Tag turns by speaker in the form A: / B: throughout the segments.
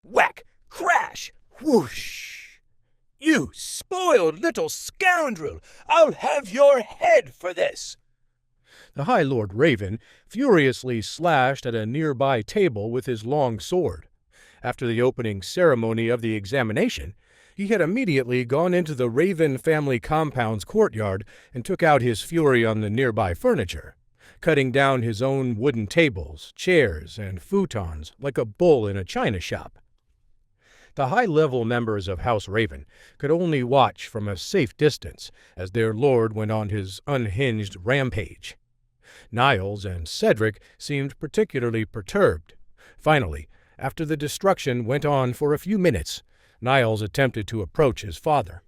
A: Whack! Crash! Whoosh! "You spoiled little scoundrel! I'll have your head for this!"
B: The High Lord Raven furiously slashed at a nearby table with his long sword. After the opening ceremony of the examination, he had immediately gone into the Raven family compound's courtyard and took out his fury on the nearby furniture, cutting down his own wooden tables, chairs, and futons like a bull in a china shop. The high-level members of House Raven could only watch from a safe distance as their lord went on his unhinged rampage. Niles and Cedric seemed particularly perturbed. Finally, after the destruction went on for a few minutes, Niles attempted to approach his father.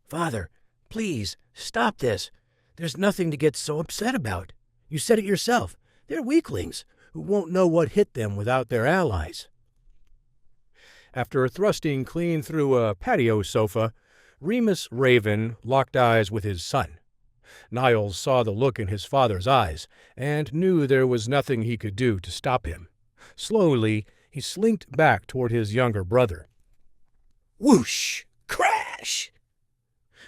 C: "Father, please, stop this. There's nothing to get so upset about. You said it yourself. They're weaklings who won't know what hit them without their allies."
B: After thrusting clean through a patio sofa, Remus Raven locked eyes with his son. Niles saw the look in his father's eyes and knew there was nothing he could do to stop him. Slowly, he slinked back toward his younger brother.
A: Whoosh! Crash!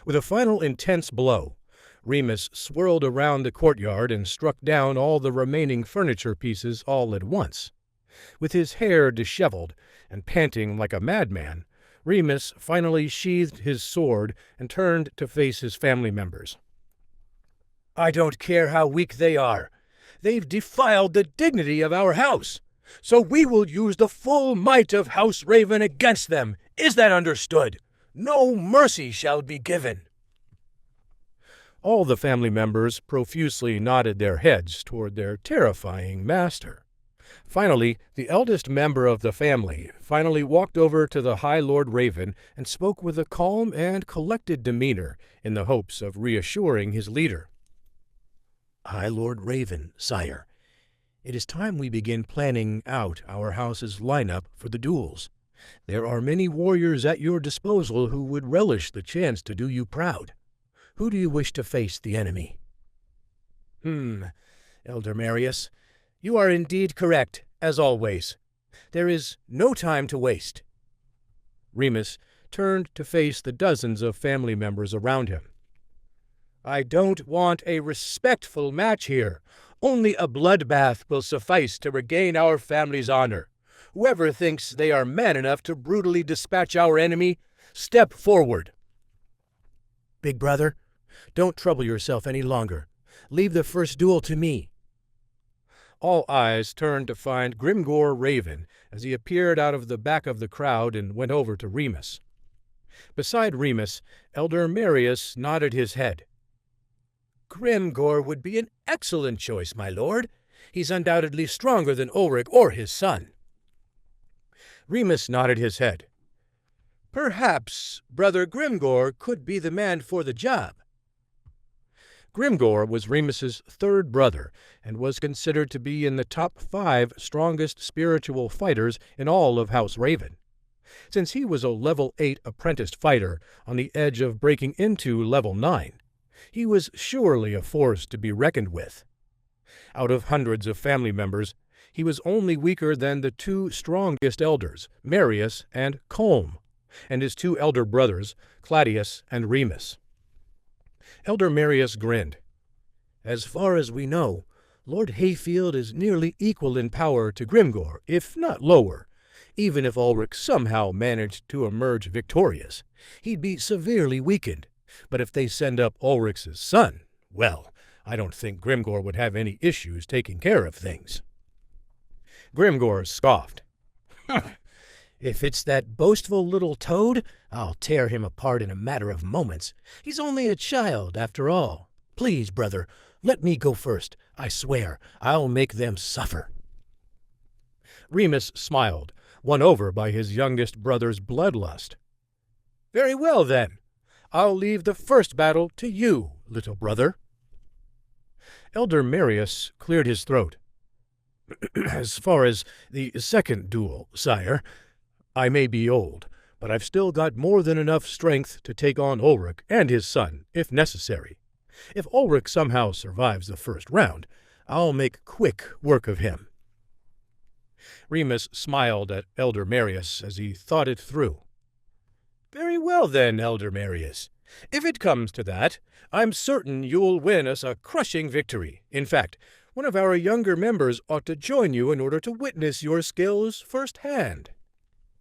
B: With a final intense blow, Remus swirled around the courtyard and struck down all the remaining furniture pieces all at once. With his hair disheveled and panting like a madman, Remus finally sheathed his sword and turned to face his family members.
A: "I don't care how weak they are. They've defiled the dignity of our house, so we will use the full might of House Raven against them. Is that understood? No mercy shall be given."
B: All the family members profusely nodded their heads toward their terrifying master. Finally, the eldest member of the family walked over to the High Lord Raven and spoke with a calm and collected demeanor in the hopes of reassuring his leader.
C: "High Lord Raven, sire, it is time we begin planning out our house's lineup for the duels. There are many warriors at your disposal who would relish the chance to do you proud. Who do you wish to face the enemy?"
A: Elder Marius, you are indeed correct, as always. There is no time to waste.
B: Remus turned to face the dozens of family members around him.
A: "I don't want a respectful match here. Only a bloodbath will suffice to regain our family's honor. Whoever thinks they are man enough to brutally dispatch our enemy, step forward."
C: "Big brother, don't trouble yourself any longer. Leave the first duel to me."
B: All eyes turned to find Grimgor Raven as he appeared out of the back of the crowd and went over to Remus. Beside Remus, Elder Marius nodded his head.
A: "Grimgor would be an excellent choice, my lord. He's undoubtedly stronger than Ulrich or his son."
B: Remus nodded his head.
A: "Perhaps Brother Grimgor could be the man for the job."
B: Grimgor was Remus's third brother and was considered to be in the top 5 strongest spiritual fighters in all of House Raven. Since he was a level 8 apprenticed fighter on the edge of breaking into level 9, he was surely a force to be reckoned with. Out of hundreds of family members, he was only weaker than the 2 strongest elders, Marius and Colm, and his 2 elder brothers, Claudius and Remus. Elder Marius grinned.
C: "As far as we know, Lord Hayfield is nearly equal in power to Grimgor, if not lower. Even if Ulrich somehow managed to emerge victorious, he'd be severely weakened. But if they send up Ulrich's son, well, I don't think Grimgor would have any issues taking care of things."
B: Grimgor scoffed.
C: "If it's that boastful little toad, I'll tear him apart in a matter of moments. He's only a child, after all. Please, brother, let me go first. I swear, I'll make them suffer."
B: Remus smiled, won over by his youngest brother's bloodlust.
A: "Very well, then. I'll leave the first battle to you, little brother."
B: Elder Marius cleared his throat.
A: "As far as the second duel, sire, I may be old, but I've still got more than enough strength to take on Ulrich and his son, if necessary. If Ulrich somehow survives the first round, I'll make quick work of him."
B: Remus smiled at Elder Marius as he thought it through. "Very well then, Elder Marius. If it comes to that, I'm certain you'll win us a crushing victory. In fact, one of our younger members ought to join you in order to witness your skills firsthand."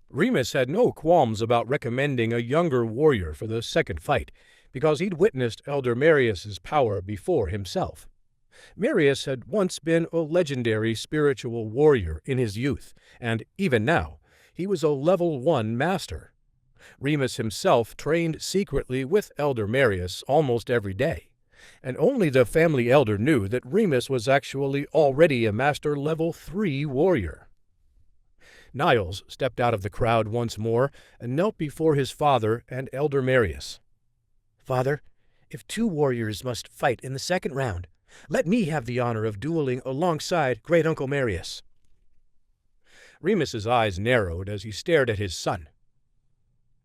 B: Remus had no qualms about recommending a younger warrior for the second fight, because he'd witnessed Elder Marius's power before himself. Marius had once been a legendary spiritual warrior in his youth, and even now, he was a level 1 master. Remus himself trained secretly with Elder Marius almost every day, and only the family elder knew that Remus was actually already a master level 3 warrior. Niles stepped out of the crowd once more and knelt before his father and Elder Marius.
C: "Father, if 2 warriors must fight in the second round, let me have the honor of dueling alongside Great Uncle Marius."
B: Remus's eyes narrowed as he stared at his son.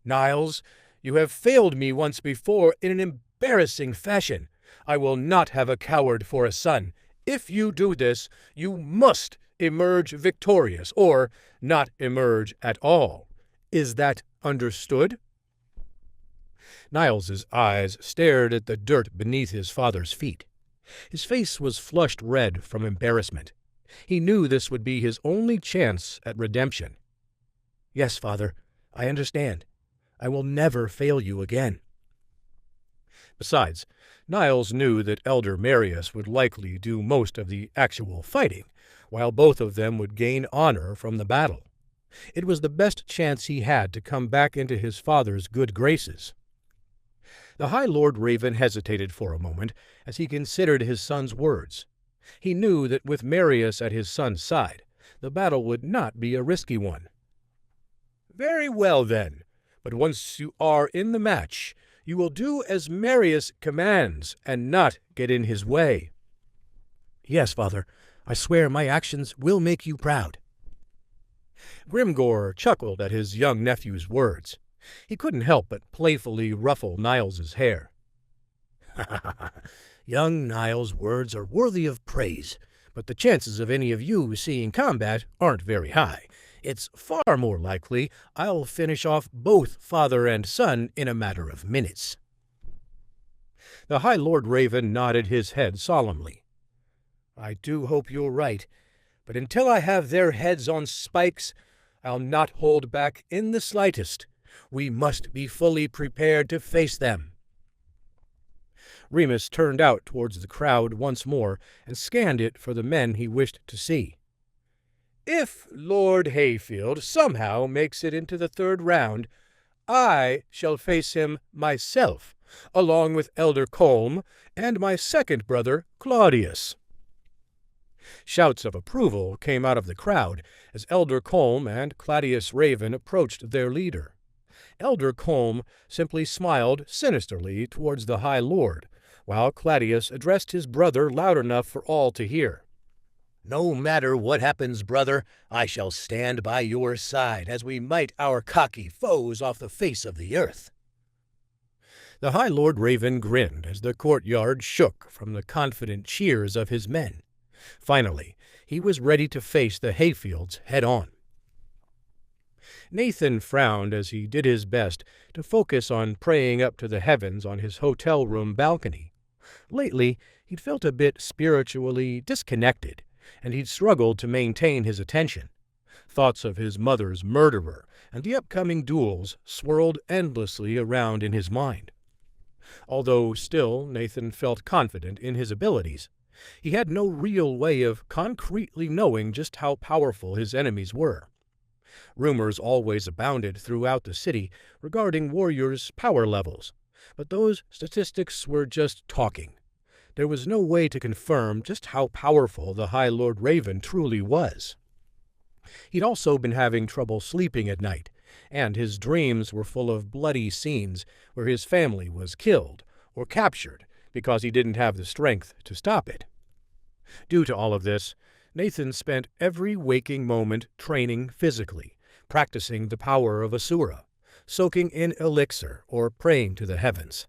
B: "Niles, you have failed me once before in an embarrassing fashion. I will not have a coward for a son. If you do this, you must emerge victorious, or not emerge at all. Is that understood?" Niles's eyes stared at the dirt beneath his father's feet. His face was flushed red from embarrassment. He knew this would be his only chance at redemption.
C: "Yes, Father, I understand. I will never fail you again."
B: Besides, Niles knew that Elder Marius would likely do most of the actual fighting, while both of them would gain honor from the battle. It was the best chance he had to come back into his father's good graces. The High Lord Raven hesitated for a moment as he considered his son's words. He knew that with Marius at his son's side, the battle would not be a risky one. "Very well, then. But once you are in the match, you will do as Marius commands and not get in his way."
C: "Yes, Father. I swear my actions will make you proud."
B: Grimgor chuckled at his young nephew's words. He couldn't help but playfully ruffle Niles's hair.
C: "Young Niles' words are worthy of praise, but the chances of any of you seeing combat aren't very high. It's far more likely I'll finish off both father and son in a matter of minutes."
B: The High Lord Raven nodded his head solemnly.
A: "I do hope you're right, but until I have their heads on spikes, I'll not hold back in the slightest. We must be fully prepared to face them."
B: Remus turned out towards the crowd once more and scanned it for the men he wished to see.
A: "If Lord Hayfield somehow makes it into the 3rd round, I shall face him myself, along with Elder Colm and my second brother, Claudius."
B: Shouts of approval came out of the crowd as Elder Colm and Claudius Raven approached their leader. Elder Colm simply smiled sinisterly towards the High Lord, while Claudius addressed his brother loud enough for all to hear.
C: "No matter what happens, brother, I shall stand by your side as we might our cocky foes off the face of the earth."
B: The High Lord Raven grinned as the courtyard shook from the confident cheers of his men. Finally, he was ready to face the Hayfields head-on. Nathan frowned as he did his best to focus on praying up to the heavens on his hotel room balcony. Lately, he'd felt a bit spiritually disconnected, and he'd struggled to maintain his attention. Thoughts of his mother's murderer and the upcoming duels swirled endlessly around in his mind. Although still Nathan felt confident in his abilities, he had no real way of concretely knowing just how powerful his enemies were. Rumors always abounded throughout the city regarding warriors' power levels, but those statistics were just talking. There was no way to confirm just how powerful the High Lord Raven truly was. He'd also been having trouble sleeping at night, and his dreams were full of bloody scenes where his family was killed or captured because he didn't have the strength to stop it. Due to all of this, Nathan spent every waking moment training physically, practicing the power of Asura, soaking in elixir, or praying to the heavens.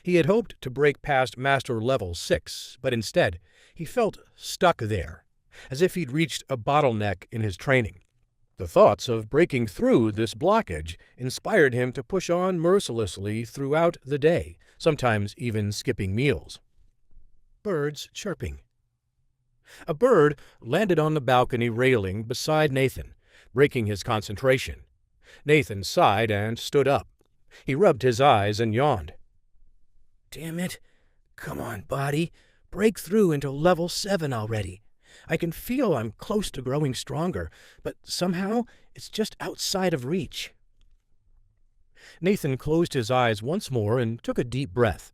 B: He had hoped to break past Master Level 6, but instead he felt stuck there. as if he'd reached a bottleneck in his training. The thoughts of breaking through this blockage inspired him to push on mercilessly throughout the day, sometimes even skipping meals. Birds chirping. A bird landed on the balcony railing beside Nathan, breaking his concentration. Nathan sighed and stood up. He rubbed his eyes and yawned.
C: Damn it. Come on, body. Break through into level 7 already. I can feel I'm close to growing stronger, but somehow it's just outside of reach.
B: Nathan closed his eyes once more and took a deep breath.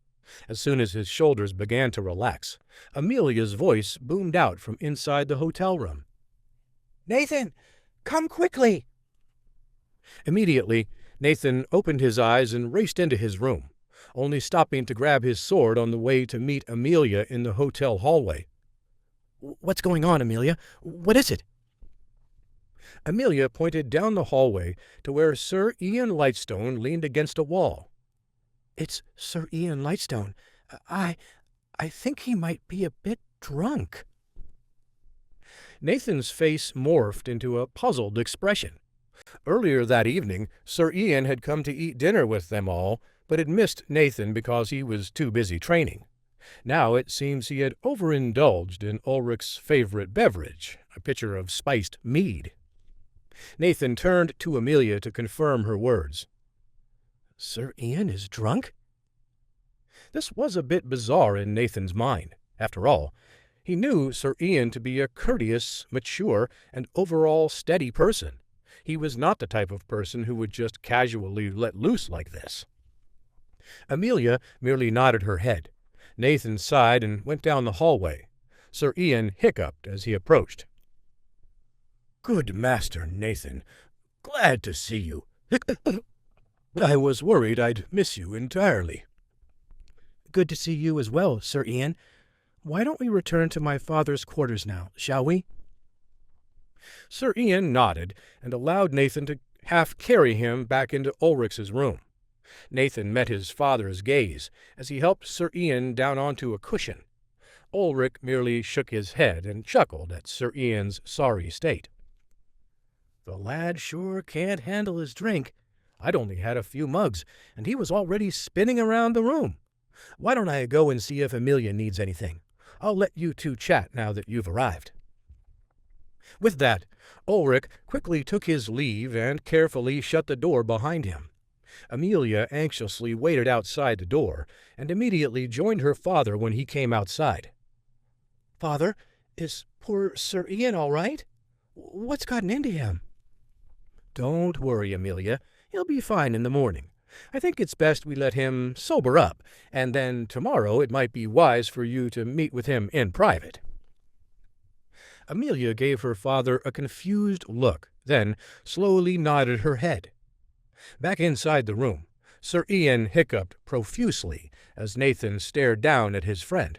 B: As soon as his shoulders began to relax, Amelia's voice boomed out from inside the hotel room.
C: Nathan, come quickly!
B: Immediately, Nathan opened his eyes and raced into his room, only stopping to grab his sword on the way to meet Amelia in the hotel hallway.
C: What's going on, Amelia? What is it?
B: Amelia pointed down the hallway to where Sir Ian Lightstone leaned against a wall.
C: It's Sir Ian Lightstone. I think he might be a bit drunk.
B: Nathan's face morphed into a puzzled expression. Earlier that evening, Sir Ian had come to eat dinner with them all, but had missed Nathan because he was too busy training. Now it seems he had overindulged in Ulrich's favorite beverage, a pitcher of spiced mead. Nathan turned to Amelia to confirm her words.
C: Sir Ian is drunk?
B: This was a bit bizarre in Nathan's mind. After all, he knew Sir Ian to be a courteous, mature, and overall steady person. He was not the type of person who would just casually let loose like this. Amelia merely nodded her head. Nathan sighed and went down the hallway. Sir Ian hiccuped as he approached.
A: Good Master Nathan, glad to see you. I was worried I'd miss you entirely.
C: Good to see you as well, Sir Ian. Why don't we return to my father's quarters now, shall we?
B: Sir Ian nodded and allowed Nathan to half carry him back into Ulrich's room. Nathan met his father's gaze as he helped Sir Ian down onto a cushion. Ulrich merely shook his head and chuckled at Sir Ian's sorry state.
C: The lad sure can't handle his drink.
B: I'd only had a few mugs, and he was already spinning around the room. Why don't I go and see if Amelia needs anything? I'll let you two chat now that you've arrived. With that, Ulrich quickly took his leave and carefully shut the door behind him. Amelia anxiously waited outside the door and immediately joined her father when he came outside.
C: Father, is poor Sir Ian all right? What's gotten into him?
B: Don't worry, Amelia. He'll be fine in the morning. I think it's best we let him sober up, and then tomorrow it might be wise for you to meet with him in private. Amelia gave her father a confused look, then slowly nodded her head. Back inside the room, Sir Ian hiccuped profusely as Nathan stared down at his friend.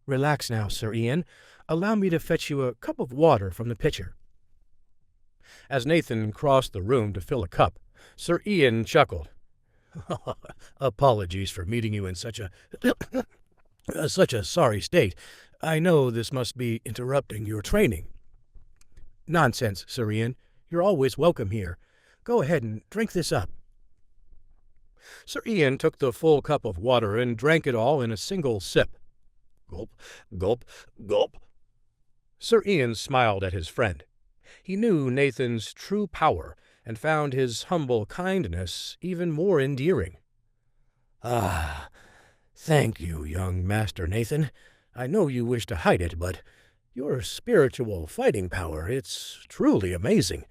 C: Relax now, Sir Ian. Allow me to fetch you a cup of water from the pitcher.
B: As Nathan crossed the room to fill a cup, Sir Ian chuckled.
A: Apologies for meeting you in such a sorry state. I know this must be interrupting your training.
C: Nonsense, Sir Ian. You're always welcome here. Go ahead and drink this up.
B: Sir Ian took the full cup of water and drank it all in a single sip.
A: Gulp, gulp, gulp.
B: Sir Ian smiled at his friend. He knew Nathan's true power and found his humble kindness even more endearing.
A: Ah, thank you, young Master Nathan. I know you wish to hide it, but your spiritual fighting power, it's truly amazing.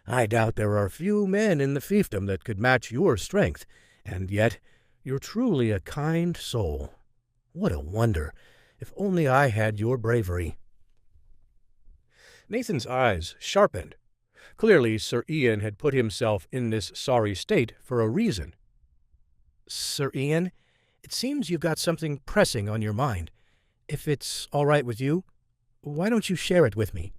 A: I doubt there are few men in the fiefdom that could match your strength, and yet you're truly a kind soul. What a wonder! If only I had your bravery.
B: Nathan's eyes sharpened. Clearly, Sir Ian had put himself in this sorry state for a reason.
C: Sir Ian, it seems you've got something pressing on your mind. If it's all right with you, why don't you share it with me?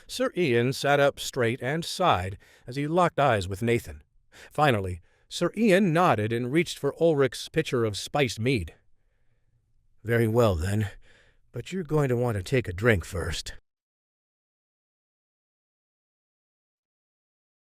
B: Sir Ian sat up straight and sighed as he locked eyes with Nathan. Finally, Sir Ian nodded and reached for Ulrich's pitcher of spiced mead.
A: Very well, then.
C: But you're going to want to take a drink first.